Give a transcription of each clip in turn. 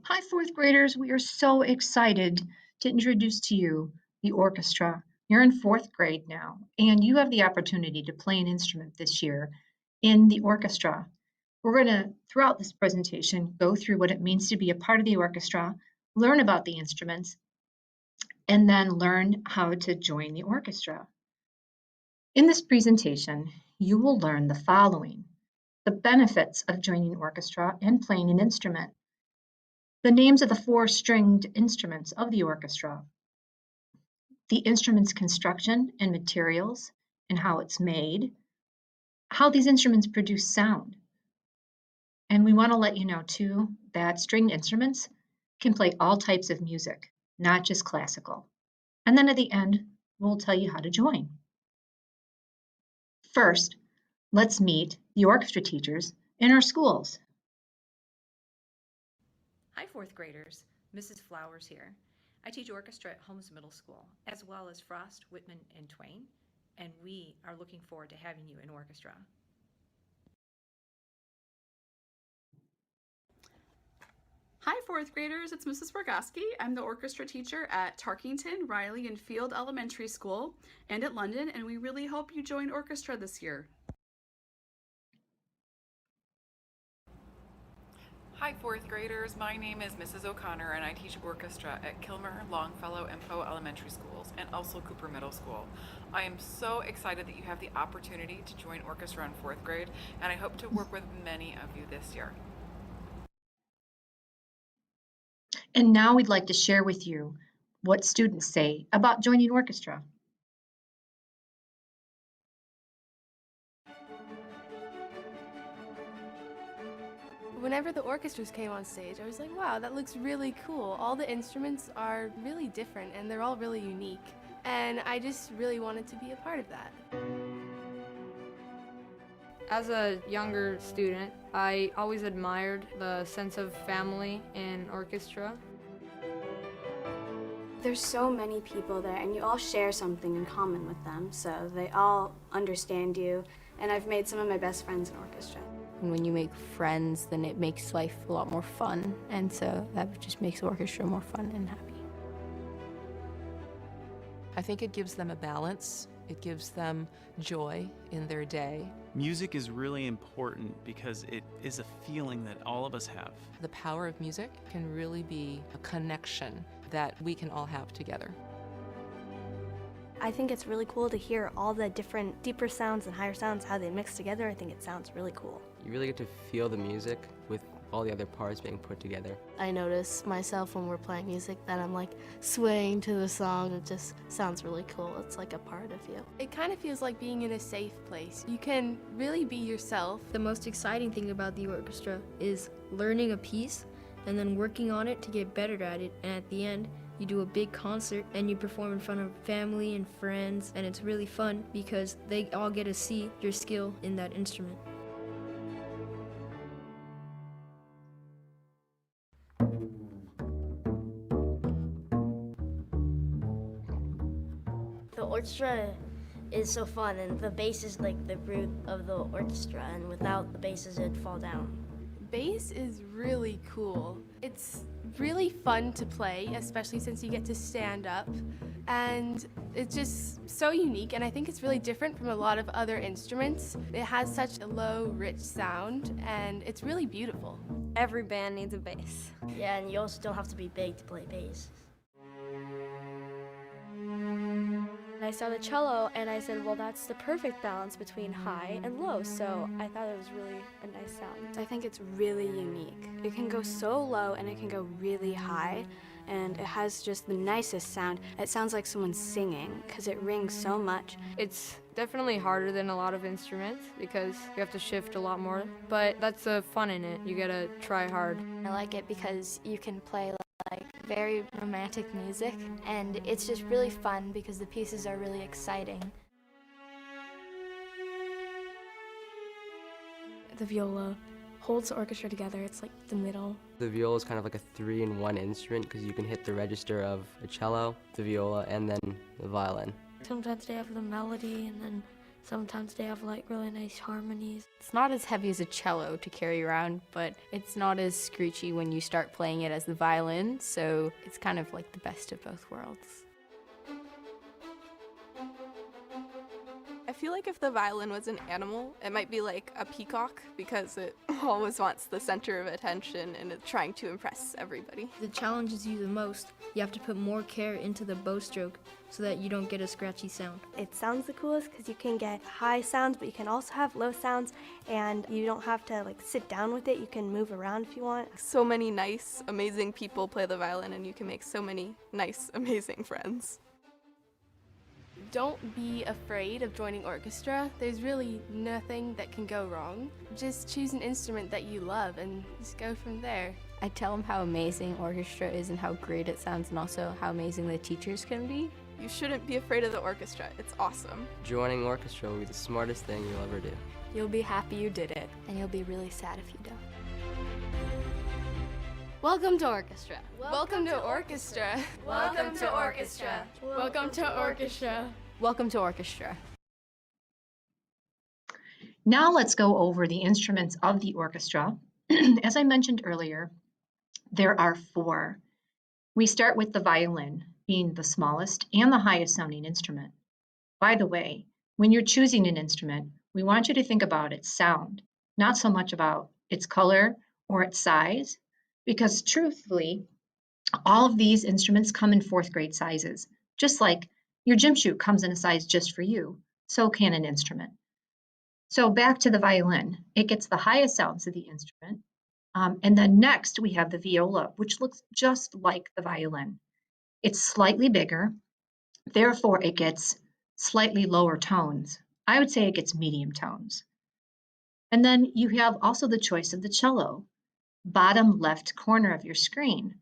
Hi, fourth graders. We are so excited to introduce to you the orchestra. You're in fourth grade now, and you have the opportunity to play an instrument this year in the orchestra. We're going to, throughout this presentation, go through what it means to be a part of the orchestra, learn about the instruments, and then learn how to join the orchestra. In this presentation, you will learn the following: the benefits of joining an orchestra and playing an instrument, the names of the four stringed instruments of the orchestra, the instrument's construction and materials and how it's made, how these instruments produce sound. And we want to let you know too that stringed instruments can play all types of music, not just classical. And then at the end, we'll tell you how to join. First, let's meet the orchestra teachers in our schools. Hi, fourth graders. Mrs. Flowers here. I teach orchestra at Holmes Middle School, as well as Frost, Whitman, and Twain, and we are looking forward to having you in orchestra. Hi, fourth graders. It's Mrs. Borgoski. I'm the orchestra teacher at Tarkington, Riley, and Field Elementary School and at London, and we really hope you join orchestra this year. Hi, fourth graders. My name is Mrs. O'Connor, and I teach orchestra at Kilmer, Longfellow, and Poe Elementary Schools, and also Cooper Middle School. I am so excited that you have the opportunity to join orchestra in fourth grade, and I hope to work with many of you this year. And now we'd like to share with you what students say about joining orchestra. Whenever the orchestras came on stage, I was like, wow, that looks really cool. All the instruments are really different and they're all really unique. And I just really wanted to be a part of that. As a younger student, I always admired the sense of family in orchestra. There's so many people there, and you all share something in common with them, so they all understand you, and I've made some of my best friends in orchestra. And when you make friends, then it makes life a lot more fun, and so that just makes orchestra more fun and happy. I think it gives them a balance. It gives them joy in their day. Music is really important because it is a feeling that all of us have. The power of music can really be a connection that we can all have together. I think it's really cool to hear all the different deeper sounds and higher sounds, how they mix together. I think it sounds really cool. You really get to feel the music with all the other parts being put together. I notice myself when we're playing music that I'm like swaying to the song. It just sounds really cool. It's like a part of you. It kind of feels like being in a safe place. You can really be yourself. The most exciting thing about the orchestra is learning a piece and then working on it to get better at it, and at the end you do a big concert and you perform in front of family and friends, and it's really fun because they all get to see your skill in that instrument. The orchestra is so fun, and the bass is like the root of the orchestra, and without the basses it'd fall down. Bass is really cool. It's really fun to play, especially since you get to stand up, and it's just so unique, and I think it's really different from a lot of other instruments. It has such a low, rich sound, and it's really beautiful. Every band needs a bass. Yeah, and you also don't have to be big to play bass. I saw the cello and I said, well, that's the perfect balance between high and low, so I thought it was really a nice sound. I think it's really unique. It can go so low and it can go really high, and it has just the nicest sound. It sounds like someone's singing because it rings so much. It's definitely harder than a lot of instruments because you have to shift a lot more, but that's the fun in it. You gotta try hard. I like it because you can play like very romantic music, and it's just really fun because the pieces are really exciting. The viola holds the orchestra together. It's like the middle. The viola is kind of like a 3-in-1 instrument because you can hit the register of a cello, the viola, and then the violin. Sometimes they have the melody, and then Sometimes they have like really nice harmonies. It's not as heavy as a cello to carry around, but it's not as screechy when you start playing it as the violin, so it's kind of like the best of both worlds. I feel like if the violin was an animal, it might be like a peacock because it always wants the center of attention and it's trying to impress everybody. The challenges you the most, you have to put more care into the bow stroke so that you don't get a scratchy sound. It sounds the coolest because you can get high sounds, but you can also have low sounds, and you don't have to like sit down with it. You can move around if you want. So many nice, amazing people play the violin, and you can make so many nice, amazing friends. Don't be afraid of joining orchestra. There's really nothing that can go wrong. Just choose an instrument that you love and just go from there. I tell them how amazing orchestra is and how great it sounds, and also how amazing the teachers can be. You shouldn't be afraid of the orchestra. It's awesome. Joining orchestra will be the smartest thing you'll ever do. You'll be happy you did it, And you'll be really sad if you don't. Welcome to orchestra. Welcome to orchestra. Welcome to orchestra. Welcome to orchestra. Welcome to orchestra. Now let's go over the instruments of the orchestra. As I mentioned earlier, there are 4. We start with the violin, being the smallest and the highest sounding instrument. By the way, when you're choosing an instrument, we want you to think about its sound, not so much about its color or its size, because truthfully, all of these instruments come in 4th grade sizes. Just like your gym shoe comes in a size just for you, so can an instrument. So back to the violin, it gets the highest sounds of the instrument. And then next we have the viola, which looks just like the violin. It's slightly bigger, therefore it gets slightly lower tones. I would say it gets medium tones. And then you have also the choice of the cello, bottom left corner of your screen.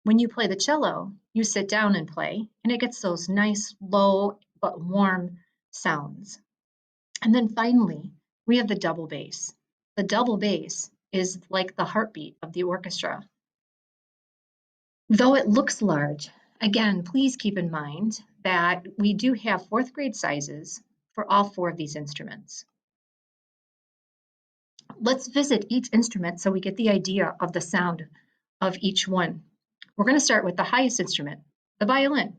When you play the cello, you sit down and play, and it gets those nice, low, but warm sounds. And then finally, we have the double bass. The double bass is like the heartbeat of the orchestra. Though it looks large, again, please keep in mind that we do have 4th grade sizes for all 4 of these instruments. Let's visit each instrument so we get the idea of the sound of each one. We're going to start with the highest instrument, the violin.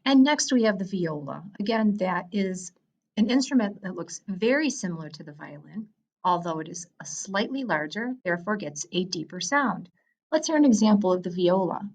And next we have the viola. Again, that is an instrument that looks very similar to the violin, although it is a slightly larger, therefore gets a deeper sound. Let's hear an example of the viola.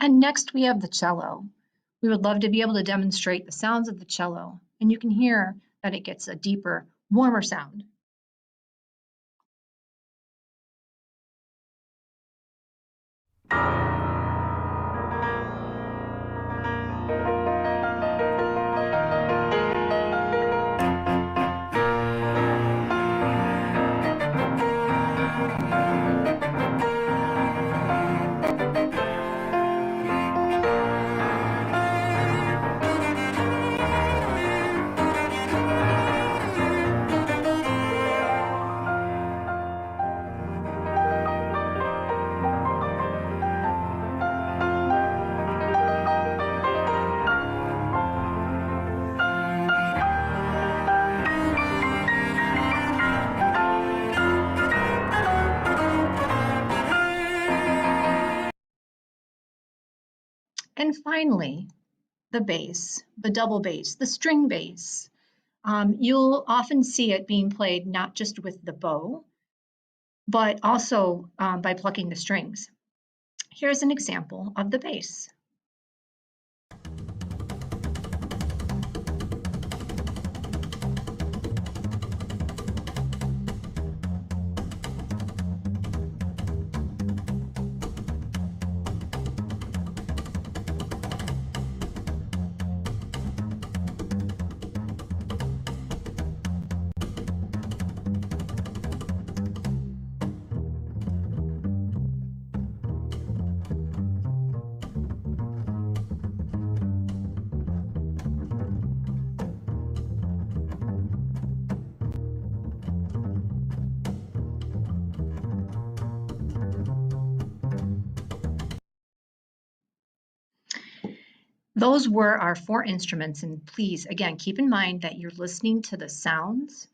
And next we have the cello. We would love to be able to demonstrate the sounds of the cello, and you can hear that it gets a deeper, warmer sound. And finally, the bass, the double bass, the string bass. You'll often see it being played not just with the bow, but also by plucking the strings. Here's an example of the bass. Those were our 4 instruments, and please, again, keep in mind that you're listening to the sounds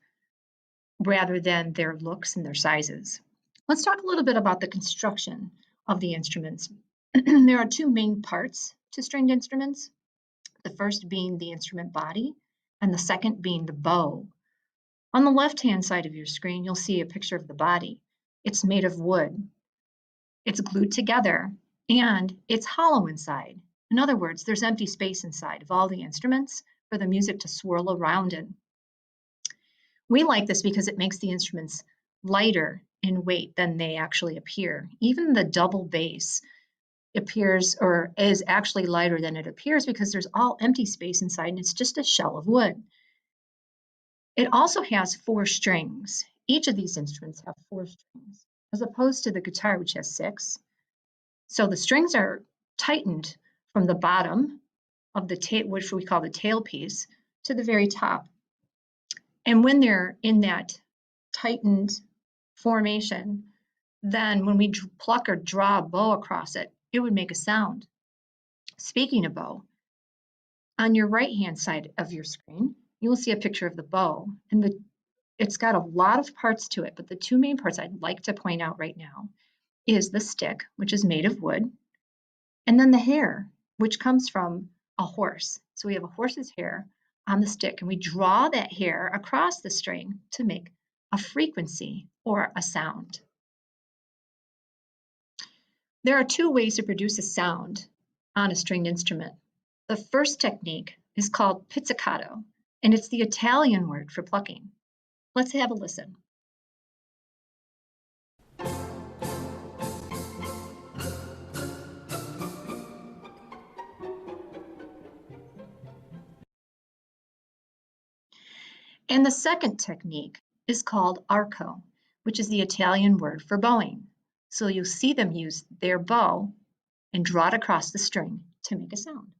rather than their looks and their sizes. Let's talk a little bit about the construction of the instruments. There are 2 main parts to stringed instruments, the first being the instrument body, and the second being the bow. On the left-hand side of your screen, you'll see a picture of the body. It's made of wood. It's glued together, and it's hollow inside. In other words, there's empty space inside of all the instruments for the music to swirl around in. We like this because it makes the instruments lighter in weight than they actually appear. Even the double bass appears or is actually lighter than it appears because there's all empty space inside and it's just a shell of wood. It also has 4 strings. Each of these instruments have 4 strings, as opposed to the guitar, which has 6. So the strings are tightened from the bottom of the tail, which we call the tailpiece, to the very top. And when they're in that tightened formation, then when we pluck or draw a bow across it, it would make a sound. Speaking of bow, on your right-hand side of your screen, you will see a picture of the bow, and it's got a lot of parts to it, but the 2 main parts I'd like to point out right now is the stick, which is made of wood, and then the hair, which comes from a horse. So we have a horse's hair on the stick, and we draw that hair across the string to make a frequency or a sound. There are 2 ways to produce a sound on a stringed instrument. The first technique is called pizzicato, and it's the Italian word for plucking. Let's have a listen. And the second technique is called arco, which is the Italian word for bowing. So you'll see them use their bow and draw it across the string to make a sound.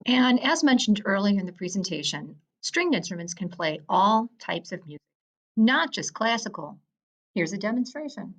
And as mentioned earlier in the presentation, stringed instruments can play all types of music, not just classical. Here's a demonstration.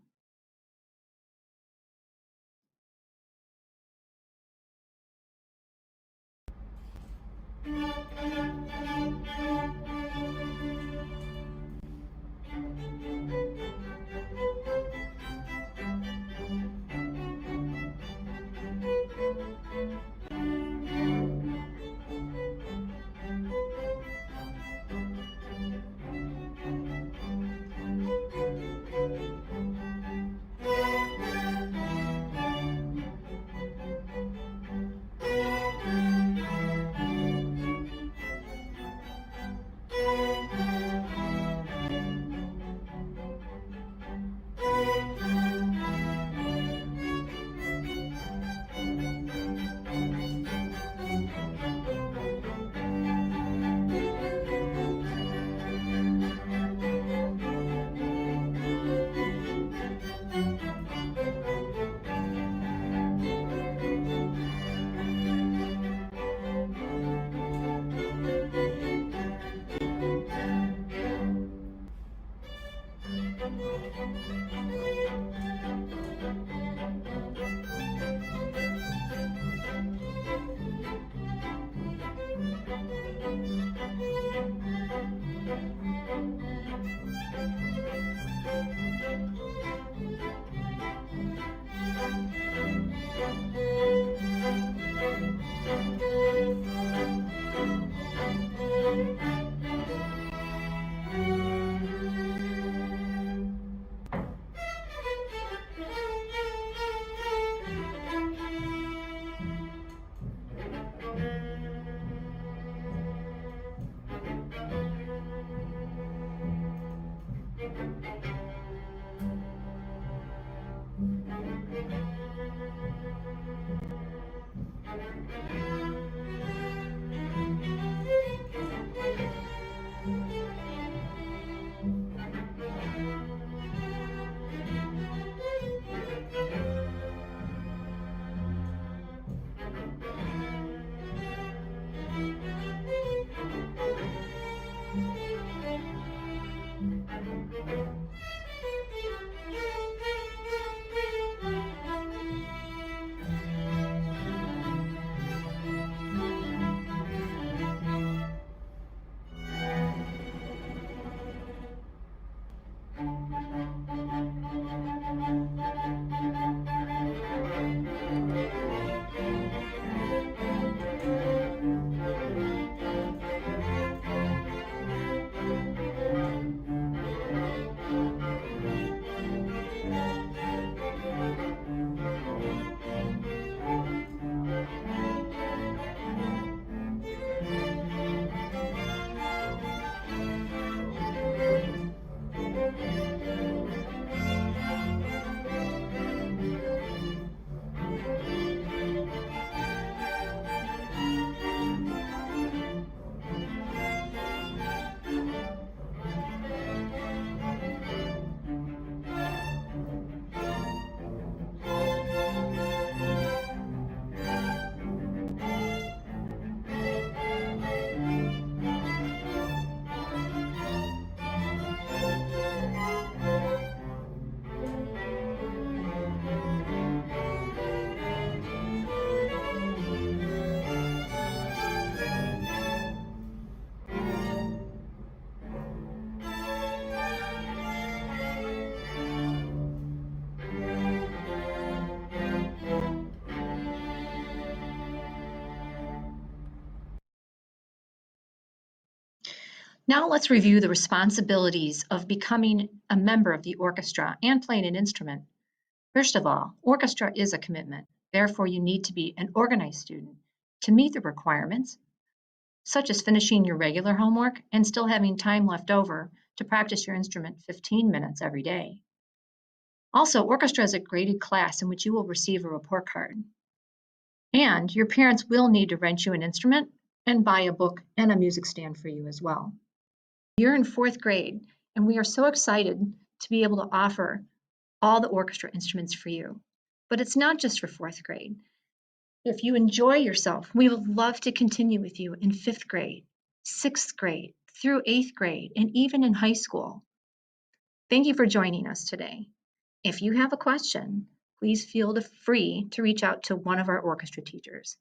Now let's review the responsibilities of becoming a member of the orchestra and playing an instrument. First of all, orchestra is a commitment. Therefore, you need to be an organized student to meet the requirements, such as finishing your regular homework and still having time left over to practice your instrument 15 minutes every day. Also, orchestra is a graded class in which you will receive a report card. And your parents will need to rent you an instrument and buy a book and a music stand for you as well. You're in 4th grade, and we are so excited to be able to offer all the orchestra instruments for you. But it's not just for 4th grade. If you enjoy yourself, we would love to continue with you in 5th grade, 6th grade, through 8th grade, and even in high school. Thank you for joining us today. If you have a question, please feel free to reach out to one of our orchestra teachers.